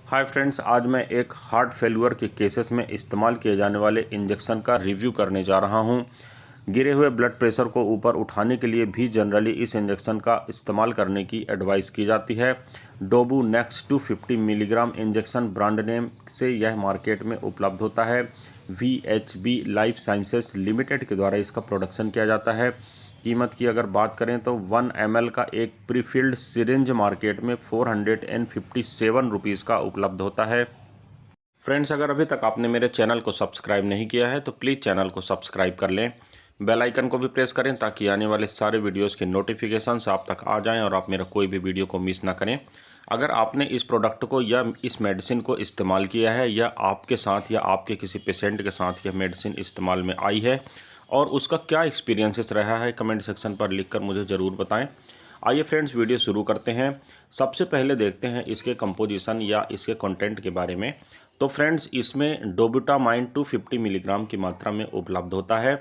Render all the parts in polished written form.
Hi friends, आज मैं एक हार्ट फेल्यूर के केसेस में इस्तेमाल किए जाने वाले इंजेक्शन का रिव्यू करने जा रहा हूं। गिरे हुए ब्लड प्रेशर को ऊपर उठाने के लिए भी जनरली इस इंजेक्शन का इस्तेमाल करने की एडवाइस की जाती है। Dobunex 250 milligram injection brand name से यह मार्केट में उपलब्ध होता है। VHB लाइफ साइंसेस लिमिटेड के द्वारा इसका प्रोडक्शन किया जाता है। कीमत की अगर बात करें तो 1 ml का एक प्रीफिल्ड सिरिंज मार्केट में 457 रुपीज़ का उपलब्ध होता है। फ्रेंड्स, अगर अभी तक आपने मेरे चैनल को सब्सक्राइब नहीं किया है तो प्लीज़ चैनल को सब्सक्राइब कर लें। बेल आइकन को भी प्रेस करें ताकि आने वाले सारे वीडियोस के नोटिफिकेशंस आप तक आ जाएं और आप मेरा कोई भी वीडियो को मिस ना करें। अगर आपने इस प्रोडक्ट को या इस मेडिसिन को इस्तेमाल किया है या आपके साथ या आपके किसी पेशेंट के साथ यह मेडिसिन इस्तेमाल में आई है और उसका क्या एक्सपीरियंसेस रहा है, कमेंट सेक्शन पर लिखकर मुझे ज़रूर बताएं। आइए फ्रेंड्स, वीडियो शुरू करते हैं। सबसे पहले देखते हैं इसके कंपोजिशन या इसके कंटेंट के बारे में। तो फ्रेंड्स, इसमें डोबुटामाइन 250 मिलीग्राम की मात्रा में उपलब्ध होता है।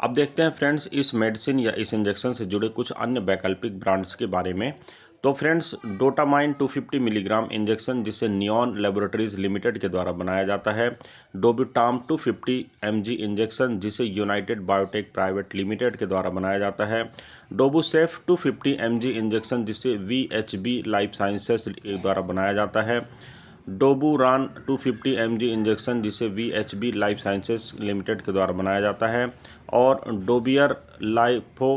अब देखते हैं फ्रेंड्स इस मेडिसिन या इस इंजेक्शन से जुड़े कुछ अन्य वैकल्पिक ब्रांड्स के बारे में। तो फ्रेंड्स, डोटामाइन 250 मिलीग्राम इंजेक्शन जिसे नियॉन लेबोरेटरीज लिमिटेड के द्वारा बनाया जाता है। डोबुटाम 250 mg इंजेक्शन जिसे यूनाइटेड बायोटेक प्राइवेट लिमिटेड के द्वारा बनाया जाता है। डोबुसेफ 250 mg इंजेक्शन जिसे VHB लाइफ साइंसेस द्वारा बनाया जाता है। डोबूरान 250 mg इंजेक्शन जिसे VHB लाइफ साइंसेस लिमिटेड के द्वारा बनाया जाता है। और डोबियर लाइफो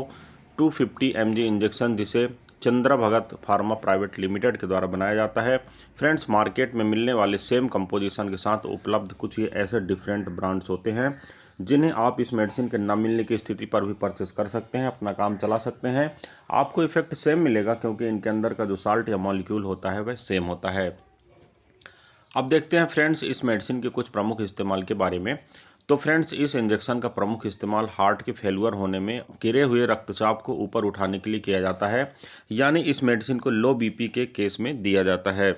250 mg इंजेक्शन जिसे चंद्रा भगत फार्मा प्राइवेट लिमिटेड के द्वारा बनाया जाता है। फ्रेंड्स, मार्केट में मिलने वाले सेम कंपोजिशन के साथ उपलब्ध कुछ ये ऐसे डिफरेंट ब्रांड्स होते हैं जिन्हें आप इस मेडिसिन के न मिलने की स्थिति पर भी परचेस कर सकते हैं, अपना काम चला सकते हैं। आपको इफेक्ट सेम मिलेगा क्योंकि इनके अंदर का जो साल्ट या मॉलिक्यूल होता है वह सेम होता है। अब देखते हैं फ्रेंड्स इस मेडिसिन के कुछ प्रमुख इस्तेमाल के बारे में। तो फ्रेंड्स, इस इंजेक्शन का प्रमुख इस्तेमाल हार्ट के फेल्यूर होने में गिरे हुए रक्तचाप को ऊपर उठाने के लिए किया जाता है, यानी इस मेडिसिन को लो बीपी के केस में दिया जाता है।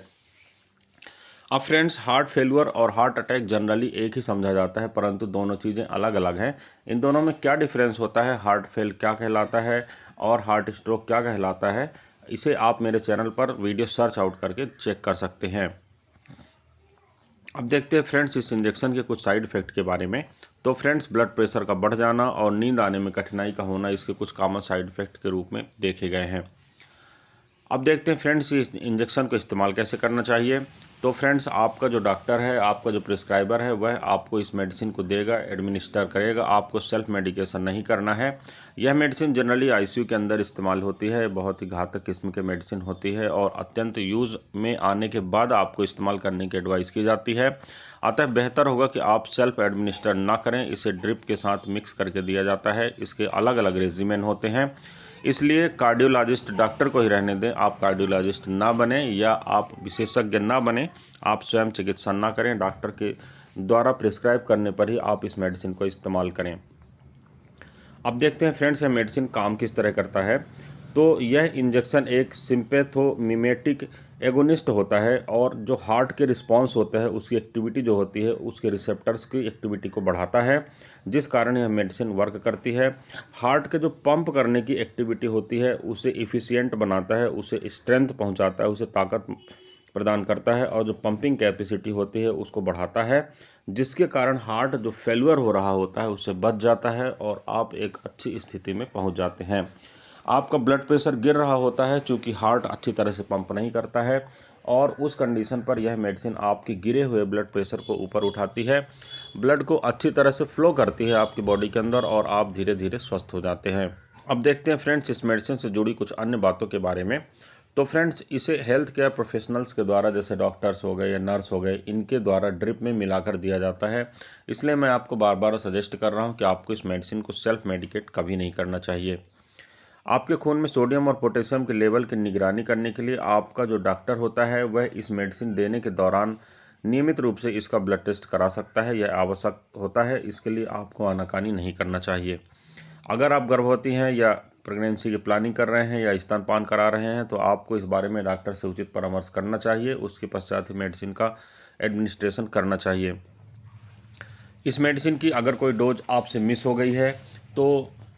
अब फ्रेंड्स, हार्ट फेल्यूर और हार्ट अटैक जनरली एक ही समझा जाता है, परंतु दोनों चीज़ें अलग अलग हैं। इन दोनों में क्या डिफरेंस होता है, हार्ट फेल क्या कहलाता है और हार्ट स्ट्रोक क्या कहलाता है, इसे आप मेरे चैनल पर वीडियो सर्च आउट करके चेक कर सकते हैं। अब देखते हैं फ्रेंड्स इस इंजेक्शन के कुछ साइड इफ़ेक्ट के बारे में। तो फ्रेंड्स, ब्लड प्रेशर का बढ़ जाना और नींद आने में कठिनाई का होना इसके कुछ कॉमन साइड इफ़ेक्ट के रूप में देखे गए हैं। अब देखते हैं फ्रेंड्स इस इंजेक्शन को इस्तेमाल कैसे करना चाहिए। तो फ्रेंड्स, आपका जो डॉक्टर है, आपका जो प्रिस्क्राइबर है, वह आपको इस मेडिसिन को देगा, एडमिनिस्टर करेगा। आपको सेल्फ मेडिकेशन नहीं करना है। यह मेडिसिन जनरली ICU के अंदर इस्तेमाल होती है, बहुत ही घातक किस्म की मेडिसिन होती है और अत्यंत यूज़ में आने के बाद आपको इस्तेमाल करने की एडवाइस की जाती है। अतः बेहतर होगा कि आप सेल्फ एडमिनिस्टर ना करें। इसे ड्रिप के साथ मिक्स करके दिया जाता है। इसके अलग अलग रेजिमेन होते हैं, इसलिए कार्डियोलॉजिस्ट डॉक्टर को ही रहने दें। आप कार्डियोलॉजिस्ट ना बने या आप विशेषज्ञ ना बने, आप स्वयं चिकित्सा ना करें। डॉक्टर के द्वारा प्रिस्क्राइब करने पर ही आप इस मेडिसिन को इस्तेमाल करें। अब देखते हैं फ्रेंड्स यह मेडिसिन काम किस तरह करता है। तो यह इंजेक्शन एक सिम्पैथोमिमेटिक एगोनिस्ट होता है और जो हार्ट के रिस्पांस होता है उसकी एक्टिविटी जो होती है उसके रिसेप्टर्स की एक्टिविटी को बढ़ाता है, जिस कारण यह मेडिसिन वर्क करती है। हार्ट के जो पंप करने की एक्टिविटी होती है उसे इफ़िशियंट बनाता है, उसे स्ट्रेंथ पहुंचाता है, उसे ताकत प्रदान करता है और जो पंपिंग कैपेसिटी होती है उसको बढ़ाता है, जिसके कारण हार्ट जो फेल्यूर हो रहा होता है उससे बच जाता है और आप एक अच्छी स्थिति में पहुंच जाते हैं। आपका ब्लड प्रेशर गिर रहा होता है चूँकि हार्ट अच्छी तरह से पंप नहीं करता है और उस कंडीशन पर यह मेडिसिन आपके गिरे हुए ब्लड प्रेशर को ऊपर उठाती है, ब्लड को अच्छी तरह से फ्लो करती है आपकी बॉडी के अंदर और आप धीरे धीरे स्वस्थ हो जाते हैं। अब देखते हैं फ्रेंड्स इस मेडिसिन से जुड़ी कुछ अन्य बातों के बारे में। तो फ्रेंड्स, इसे हेल्थ केयर प्रोफेशनल्स के द्वारा, जैसे डॉक्टर्स हो गए या नर्स हो गए, इनके द्वारा ड्रिप में मिलाकर दिया जाता है। इसलिए मैं आपको बार बार सजेस्ट कर रहा हूँ कि आपको इस मेडिसिन को सेल्फ मेडिकेट कभी नहीं करना चाहिए। आपके खून में सोडियम और पोटेशियम के लेवल की निगरानी करने के लिए आपका जो डॉक्टर होता है वह इस मेडिसिन देने के दौरान नियमित रूप से इसका ब्लड टेस्ट करा सकता है। यह आवश्यक होता है, इसके लिए आपको आनाकानी नहीं करना चाहिए। अगर आप गर्भवती हैं या प्रेगनेंसी की प्लानिंग कर रहे हैं या स्तनपान करा रहे हैं तो आपको इस बारे में डॉक्टर से उचित परामर्श करना चाहिए, उसके पश्चात ही मेडिसिन का एडमिनिस्ट्रेशन करना चाहिए। इस मेडिसिन की अगर कोई डोज आपसे मिस हो गई है तो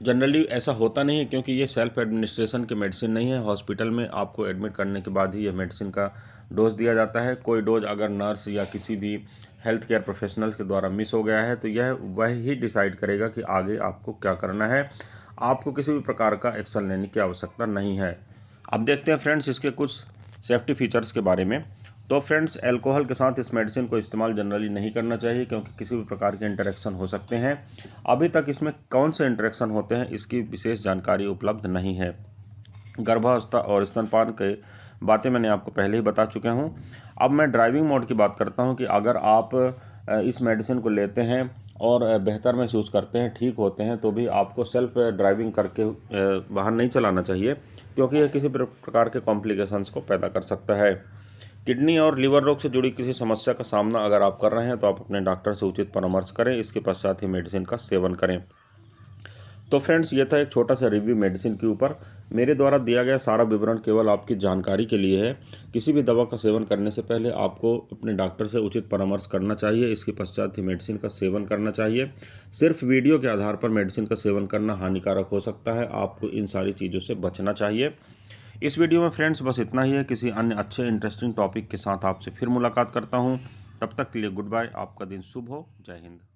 जनरली ऐसा होता नहीं है, क्योंकि ये सेल्फ एडमिनिस्ट्रेशन की मेडिसिन नहीं है। हॉस्पिटल में आपको एडमिट करने के बाद ही ये मेडिसिन का डोज दिया जाता है। कोई डोज अगर नर्स या किसी भी हेल्थ केयर प्रोफेशनल के द्वारा मिस हो गया है तो यह वह ही डिसाइड करेगा कि आगे आपको क्या करना है। आपको किसी भी प्रकार का एक्शन लेने की आवश्यकता नहीं है। अब देखते हैं फ्रेंड्स इसके कुछ सेफ्टी फीचर्स के बारे में। तो फ्रेंड्स, अल्कोहल के साथ इस मेडिसिन को इस्तेमाल जनरली नहीं करना चाहिए, क्योंकि किसी भी प्रकार के इंटरेक्शन हो सकते हैं। अभी तक इसमें कौन से इंटरेक्शन होते हैं इसकी विशेष जानकारी उपलब्ध नहीं है। गर्भावस्था और स्तनपान के बातें मैंने आपको पहले ही बता चुका हूँ। अब मैं ड्राइविंग मोड की बात करता हूँ कि अगर आप इस मेडिसिन को लेते हैं और बेहतर महसूस करते हैं, ठीक होते हैं, तो भी आपको सेल्फ ड्राइविंग करके वाहन नहीं चलाना चाहिए, क्योंकि यह किसी प्रकार के कॉम्प्लिकेशंस को पैदा कर सकता है। किडनी और लीवर रोग से जुड़ी किसी समस्या का सामना अगर आप कर रहे हैं तो आप अपने डॉक्टर से उचित परामर्श करें, इसके पश्चात ही मेडिसिन का सेवन करें। तो फ्रेंड्स, ये था एक छोटा सा रिव्यू मेडिसिन के ऊपर। मेरे द्वारा दिया गया सारा विवरण केवल आपकी जानकारी के लिए है। किसी भी दवा का सेवन करने से पहले आपको अपने डॉक्टर से उचित परामर्श करना चाहिए, इसके पश्चात ही मेडिसिन का सेवन करना चाहिए। सिर्फ वीडियो के आधार पर मेडिसिन का सेवन करना हानिकारक हो सकता है, आपको इन सारी चीज़ों से बचना चाहिए। इस वीडियो में फ्रेंड्स बस इतना ही है। किसी अन्य अच्छे इंटरेस्टिंग टॉपिक के साथ आपसे फिर मुलाकात करता हूँ। तब तक के लिए गुड बाय। आपका दिन शुभ हो। जय हिंद।